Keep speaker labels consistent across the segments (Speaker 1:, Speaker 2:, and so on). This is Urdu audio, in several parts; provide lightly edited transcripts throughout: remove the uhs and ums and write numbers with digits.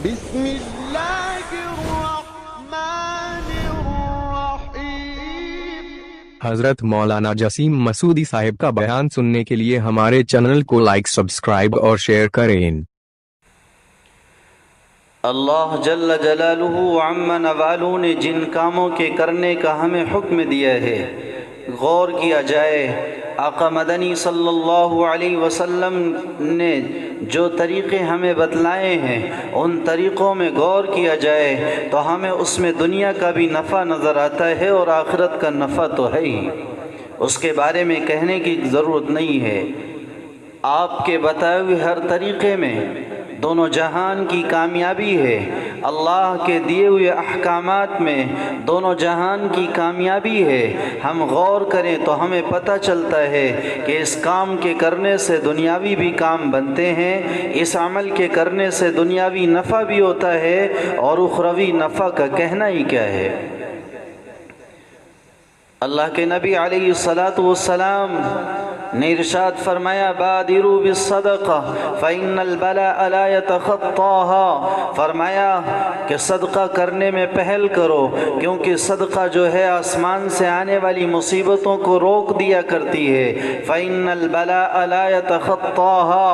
Speaker 1: بسم اللہ الرحمن الرحیم۔
Speaker 2: حضرت مولانا جسیم مسعودی صاحب کا بیان سننے کے لیے ہمارے چینل کو لائک، سبسکرائب اور شیئر کریں۔
Speaker 3: اللہ جل جلالہ عم نوالہ نے جن کاموں کے کرنے کا ہمیں حکم دیا ہے غور کیا جائے۔ آقا مدنی صلی اللہ علیہ وسلم نے جو طریقے ہمیں بتلائے ہیں ان طریقوں میں غور کیا جائے تو ہمیں اس میں دنیا کا بھی نفع نظر آتا ہے اور آخرت کا نفع تو ہے ہی، اس کے بارے میں کہنے کی ضرورت نہیں ہے۔ آپ کے بتائے ہوئے ہر طریقے میں دونوں جہان کی کامیابی ہے، اللہ کے دیے ہوئے احکامات میں دونوں جہان کی کامیابی ہے۔ ہم غور کریں تو ہمیں پتہ چلتا ہے کہ اس کام کے کرنے سے دنیاوی بھی کام بنتے ہیں، اس عمل کے کرنے سے دنیاوی نفع بھی ہوتا ہے اور اخروی نفع کا کہنا ہی کیا ہے۔ اللہ کے نبی علیہ السلام نے ارشاد فرمایا بادروا بالصدقہ فإن البلاء لا يتخطاها، فرمایا کہ صدقہ کرنے میں پہل کرو کیونکہ صدقہ جو ہے آسمان سے آنے والی مصیبتوں کو روک دیا کرتی ہے۔ فإن البلاء لا يتخطاها،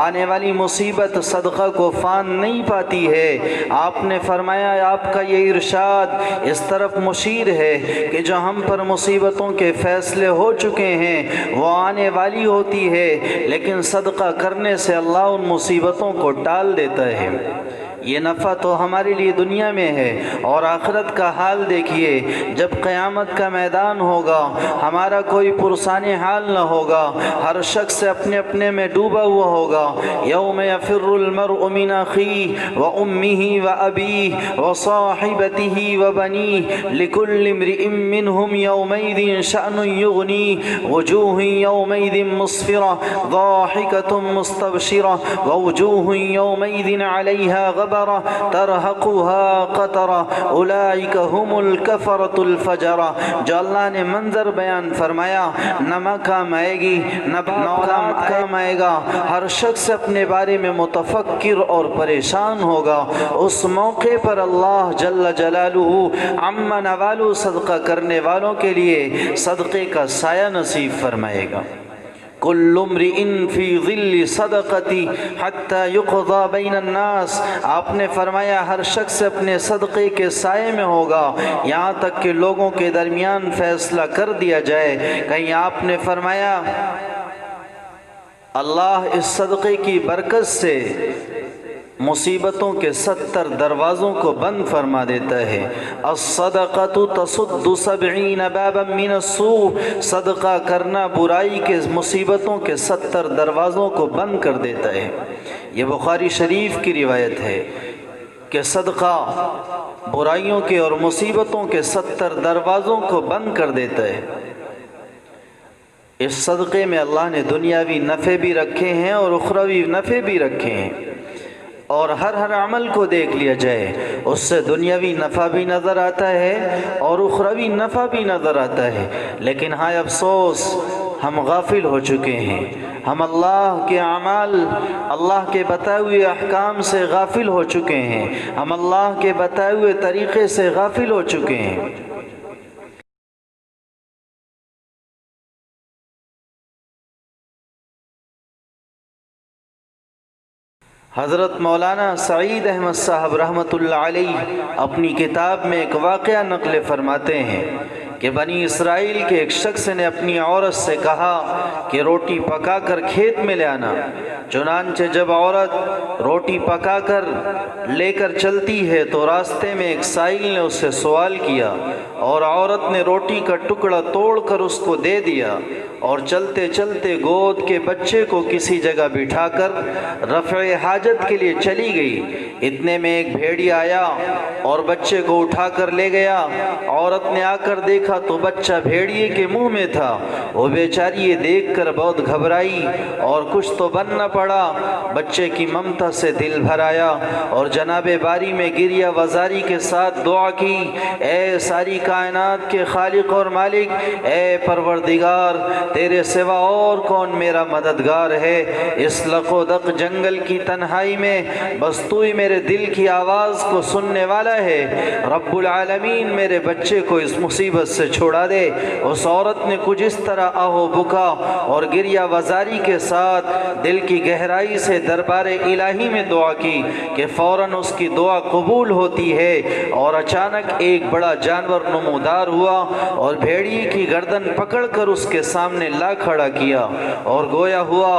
Speaker 3: آنے والی مصیبت صدقہ کو فان نہیں پاتی ہے۔ آپ نے فرمایا آپ کا یہ ارشاد اس طرف مشیر ہے کہ جو ہم پر مصیبتوں کے فیصلے ہو چکے ہیں وہ آنے والی ہوتی ہے، لیکن صدقہ کرنے سے اللہ ان مصیبتوں کو ٹال دیتا ہے۔ یہ نفع تو ہمارے لیے دنیا میں ہے اور آخرت کا حال دیکھیے، جب قیامت کا میدان ہوگا ہمارا کوئی پرسان حال نہ ہوگا، ہر شخص اپنے اپنے میں ڈوبا ہوا ہوگا۔ یوم یفر المرء من اخیہ وامہ وابیہ وصاحبتہ وبنیہ لکل امرئ منہم یومئذ شأن یغنیہ وجوہ یومئذ مسفرہ ضاحکۃ مستبشرہ ووجوہ یومئذ علیہا غبرہ ترہقها قطرہ اولئک هم الکفرۃ الفجرہ۔ جو اللہ نے منظر بیان فرمایا، نہ ماں کام آئے گی نہ اولاد کام آئے گا، ہر شخص اپنے بارے میں متفکر اور پریشان ہوگا۔ اس موقع پر اللہ جل جلالہ عم نوالہ صدقہ کرنے والوں کے لیے صدقے کا سایہ نصیب فرمائے گا۔ کل امرئ فی ظل صدقتی حتی یقضی بین الناس، آپ نے فرمایا ہر شخص اپنے صدقے کے سائے میں ہوگا یہاں تک کہ لوگوں کے درمیان فیصلہ کر دیا جائے۔ کہیں آپ نے فرمایا اللہ اس صدقے کی برکت سے مصیبتوں کے 70 دروازوں کو بند فرما دیتا ہے۔ الصدقۃ تصد 70 بابا من السوء، صدقہ کرنا برائی کے مصیبتوں کے 70 دروازوں کو بند کر دیتا ہے۔ یہ بخاری شریف کی روایت ہے کہ صدقہ برائیوں کے اور مصیبتوں کے 70 دروازوں کو بند کر دیتا ہے۔ اس صدقے میں اللہ نے دنیاوی نفع بھی رکھے ہیں اور اخروی نفع بھی رکھے ہیں، اور ہر عمل کو دیکھ لیا جائے اس سے دنیاوی نفع بھی نظر آتا ہے اور اخروی نفع بھی نظر آتا ہے، لیکن ہائے افسوس ہم غافل ہو چکے ہیں، ہم اللہ کے اعمال، اللہ کے بتائے ہوئے احکام سے غافل ہو چکے ہیں، ہم اللہ کے بتائے ہوئے طریقے سے غافل ہو چکے ہیں۔ حضرت مولانا سعید احمد صاحب رحمۃ اللہ علیہ اپنی کتاب میں ایک واقعہ نقل فرماتے ہیں کہ بنی اسرائیل کے ایک شخص نے اپنی عورت سے کہا کہ روٹی پکا کر کھیت میں لے آنا۔ چنانچہ جب عورت روٹی پکا کر لے کر چلتی ہے تو راستے میں ایک سائل نے اس سے سوال کیا اور عورت نے روٹی کا ٹکڑا توڑ کر اس کو دے دیا اور چلتے چلتے گود کے بچے کو کسی جگہ بٹھا کر رفع حاجت کے لیے چلی گئی۔ اتنے میں ایک بھیڑیا آیا اور بچے کو اٹھا کر لے گیا۔ عورت نے آ کر دیکھا تو بچہ بھیڑیے کے منہ میں تھا۔ وہ بیچاری یہ دیکھ کر بہت گھبرائی اور کچھ تو بن نہ پڑا۔ بچے کی ممتا سے دل بھر آیا اور جناب باری میں گریہ وزاری کے ساتھ دعا کی، اے ساری کائنات کے خالق اور مالک، اے پروردگار، تیرے سوا اور کون میرا مددگار ہے؟ اس لق و دق جنگل کی تنہائی میں بس تو ہی میرے دل کی آواز کو سننے والا ہے۔ رب العالمین میرے بچے کو اس مصیبت سے چھوڑا دے۔ اس عورت نے کچھ اس طرح آہو بکا اور گریہ وزاری کے ساتھ دل کی گہرائی سے دربار الہی میں دعا کی کہ فوراً اس کی دعا قبول ہوتی ہے، اور اچانک ایک بڑا جانور نمودار ہوا اور بھیڑیے کی گردن پکڑ کر اس کے سامنے لا کھڑا کیا اور گویا ہوا،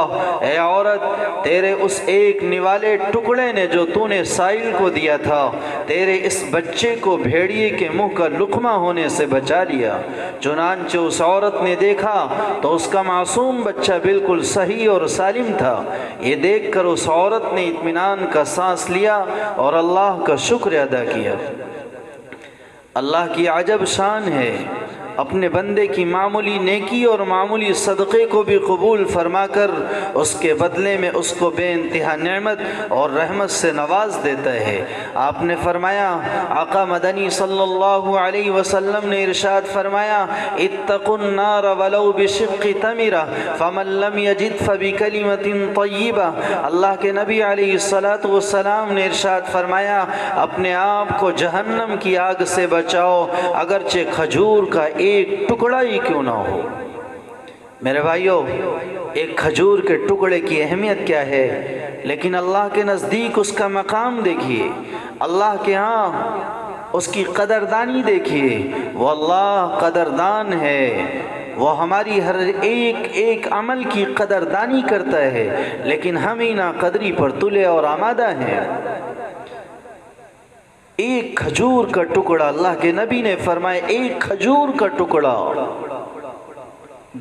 Speaker 3: اے عورت، تیرے اس ایک نوالے ٹکڑے نے جو تو نے سائل کو دیا تھا تیرے اس بچے کو بھیڑیے کے منہ کا لقمہ ہونے سے بچا لیا۔ چنانچہ اس عورت نے دیکھا تو اس کا معصوم بچہ بالکل صحیح اور سالم تھا۔ یہ دیکھ کر اس عورت نے اطمینان کا سانس لیا اور اللہ کا شکر ادا کیا۔ اللہ کی عجب شان ہے، اپنے بندے کی معمولی نیکی اور معمولی صدقے کو بھی قبول فرما کر اس کے بدلے میں اس کو بے انتہا نعمت اور رحمت سے نواز دیتا ہے۔ آپ نے فرمایا، آقا مدنی صلی اللہ علیہ وسلم نے ارشاد فرمایا، اتقوا النار ولو بشق تمرہ فمن لم یجد فبکلمۃ طیبہ۔ اللہ کے نبی علیہ السلام نے ارشاد فرمایا، اپنے آپ کو جہنم کی آگ سے بچاؤ اگرچہ کھجور کا ایک ٹکڑا ہی کیوں نہ ہو۔ میرے بھائیوں، ایک کھجور کے ٹکڑے کی اہمیت کیا ہے، لیکن اللہ کے نزدیک اس کا مقام دیکھیے، اللہ کے ہاں اس کی قدردانی دیکھیے۔ وہ اللہ قدردان ہے، وہ ہماری ہر ایک عمل کی قدردانی کرتا ہے، لیکن ہم ہی ناقدری پر تلے اور آمادہ ہیں۔ ایک کھجور کا ٹکڑا، اللہ کے نبی نے فرمایا ایک کھجور کا ٹکڑا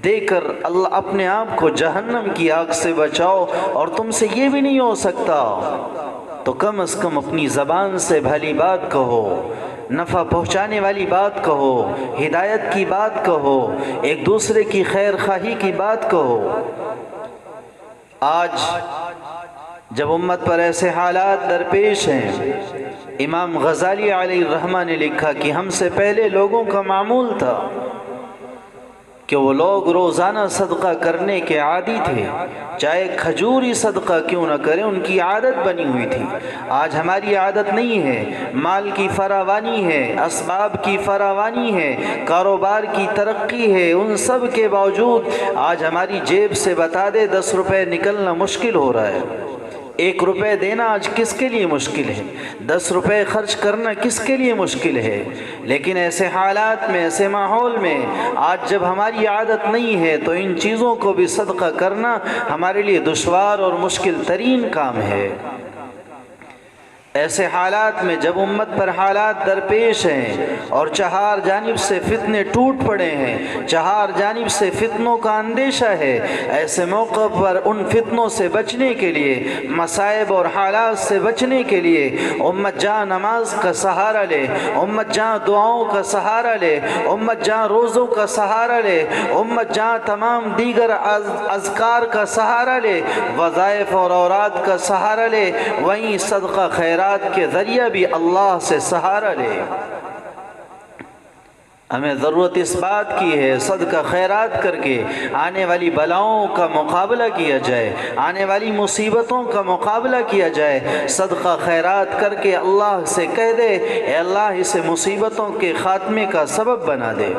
Speaker 3: دے کر اللہ اپنے آپ کو جہنم کی آگ سے بچاؤ، اور تم سے یہ بھی نہیں ہو سکتا تو کم از کم اپنی زبان سے بھلی بات کہو، نفع پہنچانے والی بات کہو، ہدایت کی بات کہو، ایک دوسرے کی خیر خواہی کی بات کہو۔ آج جب امت پر ایسے حالات درپیش ہیں، امام غزالی علیہ الرحمہ نے لکھا کہ ہم سے پہلے لوگوں کا معمول تھا کہ وہ لوگ روزانہ صدقہ کرنے کے عادی تھے، چاہے کھجوری صدقہ کیوں نہ کریں، ان کی عادت بنی ہوئی تھی۔ آج ہماری عادت نہیں ہے، مال کی فراوانی ہے، اسباب کی فراوانی ہے، کاروبار کی ترقی ہے، ان سب کے باوجود آج ہماری جیب سے بتا دے 10 روپے نکلنا مشکل ہو رہا ہے۔ 1 روپے دینا آج کس کے لیے مشکل ہے، 10 روپے خرچ کرنا کس کے لیے مشکل ہے۔ لیکن ایسے حالات میں، ایسے ماحول میں آج جب ہماری عادت نہیں ہے تو ان چیزوں کو بھی صدقہ کرنا ہمارے لیے دشوار اور مشکل ترین کام ہے۔ ایسے حالات میں جب امت پر حالات درپیش ہیں اور چہار جانب سے فتنے ٹوٹ پڑے ہیں، چہار جانب سے فتنوں کا اندیشہ ہے، ایسے موقع پر ان فتنوں سے بچنے کے لیے، مصائب اور حالات سے بچنے کے لیے امت جہاں نماز کا سہارا لے، امت جہاں دعاؤں کا سہارا لے، امت جہاں روزوں کا سہارا لے، امت جہاں تمام دیگر اذکار کا سہارا لے، وظائف اور اوراد کا سہارا لے، وہیں صدقہ خیرات کے ذریعہ بھی اللہ سے سہارا لے۔ ہمیں ضرورت اس بات کی ہے صدقہ خیرات کر کے آنے والی بلاؤں کا مقابلہ کیا جائے، آنے والی مصیبتوں کا مقابلہ کیا جائے۔ صدقہ خیرات کر کے اللہ سے کہہ دے، اے اللہ اسے مصیبتوں کے خاتمے کا سبب بنا دے۔